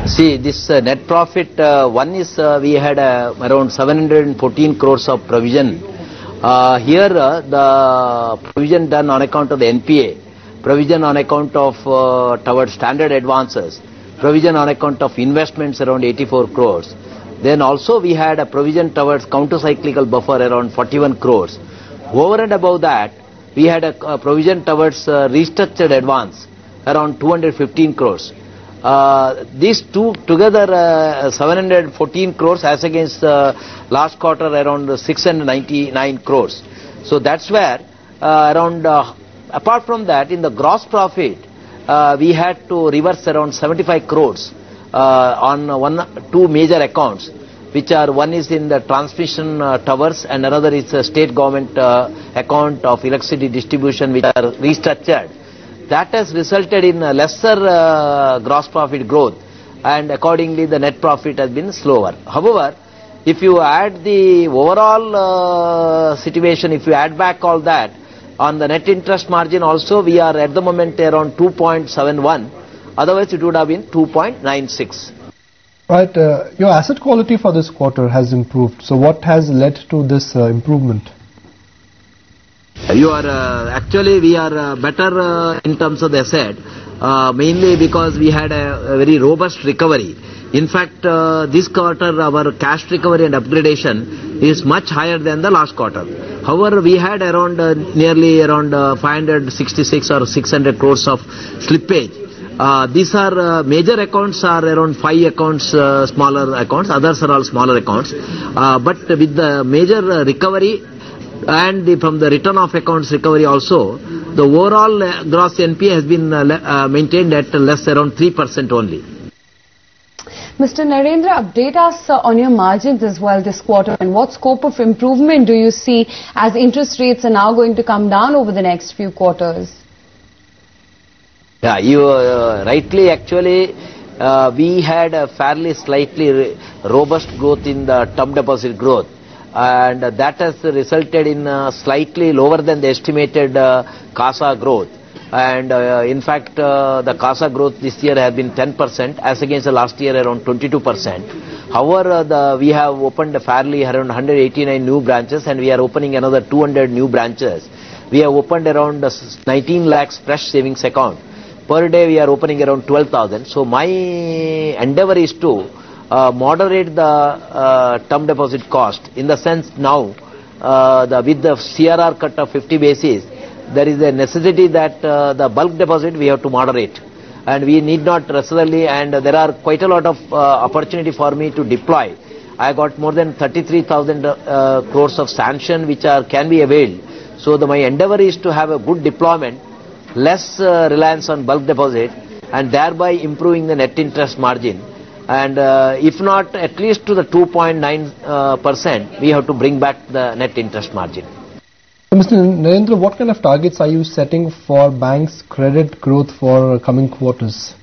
See, this net profit, one is we had around 714 crores of provision. Here the provision done on account of the NPA, provision on account of towards standard advances, provision on account of investments around 84 crores. Then also we had a provision towards counter-cyclical buffer around 41 crores. Over and above that, we had a provision towards restructured advance around 215 crores. These two together 714 crores as against last quarter around 699 crores. So that's where around apart from that, in the gross profit we had to reverse around 75 crores on two major accounts, which are, one is in the transmission towers and another is a state government account of electricity distribution, which are restructured. That has resulted in a lesser gross profit growth, and accordingly the net profit has been slower. However, if you add the overall situation, if you add back all that, on the net interest margin also we are at the moment around 2.71, otherwise it would have been 2.96. Right, your asset quality for this quarter has improved. So what has led to this improvement? You are actually we are better in terms of the asset, mainly because we had a very robust recovery. In fact, this quarter our cash recovery and upgradation is much higher than the last quarter. However, we had around nearly around 566 or 600 crores of slippage. These are major accounts are around 5 accounts, smaller accounts, others are all smaller accounts. But with the major recovery and from the return of accounts recovery also, the overall gross NPA has been maintained at less around 3% only. Mr. Narendra, update us on your margins as well this quarter, and what scope of improvement do you see as interest rates are now going to come down over the next few quarters? Yeah, you rightly actually we had a fairly slightly robust growth in the term deposit growth, and that has resulted in slightly lower than the estimated CASA growth. And in fact the CASA growth this year has been 10% as against the last year around 22%. However, we have opened fairly around 189 new branches, and we are opening another 200 new branches. We have opened around 19 lakhs fresh savings account. Per day we are opening around 12,000. So my endeavor is to moderate the term deposit cost, in the sense now with the CRR cut of 50 basis, there is a necessity that the bulk deposit we have to moderate, and we need not necessarily, and there are quite a lot of opportunity for me to deploy. I got more than 33,000 crores of sanction which can be availed. So my endeavor is to have a good deployment, less reliance on bulk deposit, and thereby improving the net interest margin. And if not at least to the 2.9%, we have to bring back the net interest margin. Mr. Narendra, what kind of targets are you setting for bank's credit growth for coming quarters?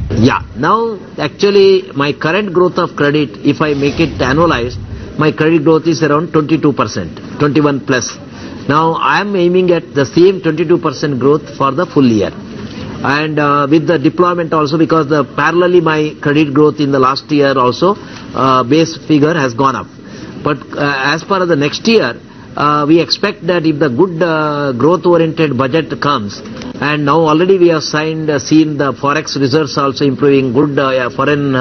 Yeah, now actually my current growth of credit, if I make it annualized, my credit growth is around 22%, 21 plus. Now I am aiming at the same 22% growth for the full year. And with the deployment also, because parallelly my credit growth in the last year also, base figure has gone up. But as per the next year, we expect that if the good growth-oriented budget comes, and now already we have seen the forex reserves also improving, good foreign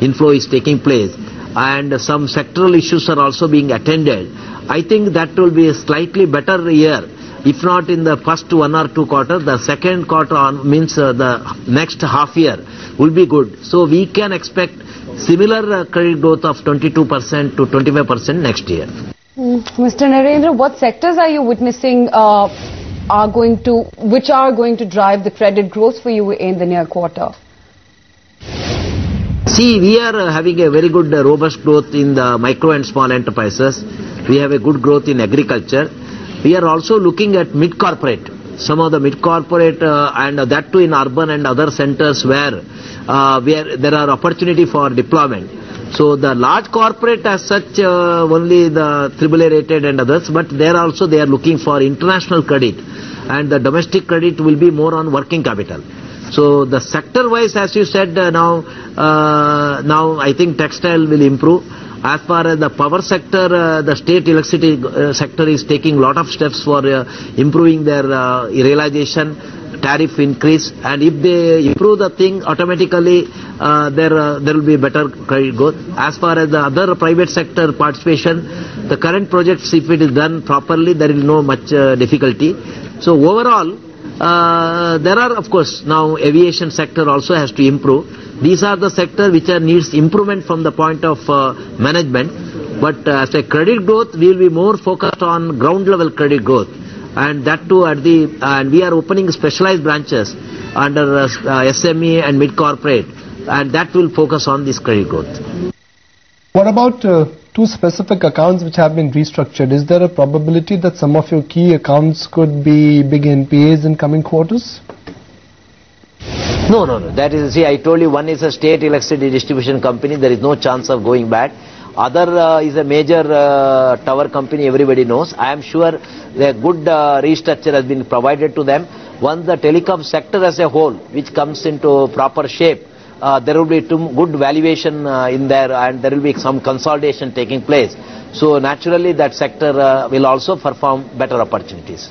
inflow is taking place, and some sectoral issues are also being attended. I think that will be a slightly better year. If not in the first 1 or 2 quarters, the second quarter means the next half year will be good. So we can expect similar credit growth of 22% to 25% next year. Mr. Narendra, what sectors are you witnessing which are going to drive the credit growth for you in the near quarter? See, we are having a very good robust growth in the micro and small enterprises. We have a good growth in agriculture. We are also looking at mid-corporate. Some of the mid-corporate and that too in urban and other centers where there are opportunity for deployment. So the large corporate as such, only the AAA rated and others, but there also they are looking for international credit, and the domestic credit will be more on working capital. So the sector-wise, as you said, now I think textile will improve. As far as the power sector, the state electricity sector is taking a lot of steps for improving their realization, tariff increase, and if they improve the thing, automatically there will be better credit growth. As far as the other private sector participation, the current projects, if it is done properly, there is no much difficulty. So overall, there are, of course, now aviation sector also has to improve. These are the sector which needs improvement from the point of management. But as a credit growth, we will be more focused on ground level credit growth, and that too and we are opening specialized branches under SME and mid corporate, and that will focus on this credit growth. What about two specific accounts which have been restructured? Is there a probability that some of your key accounts could be big NPAs in coming quarters? No. That is, see, I told you, one is a state electricity distribution company. There is no chance of going back. Other is a major tower company, everybody knows. I am sure the good restructure has been provided to them. Once the telecom sector as a whole, which comes into proper shape, there will be good valuation in there, and there will be some consolidation taking place. So naturally that sector will also perform better opportunities.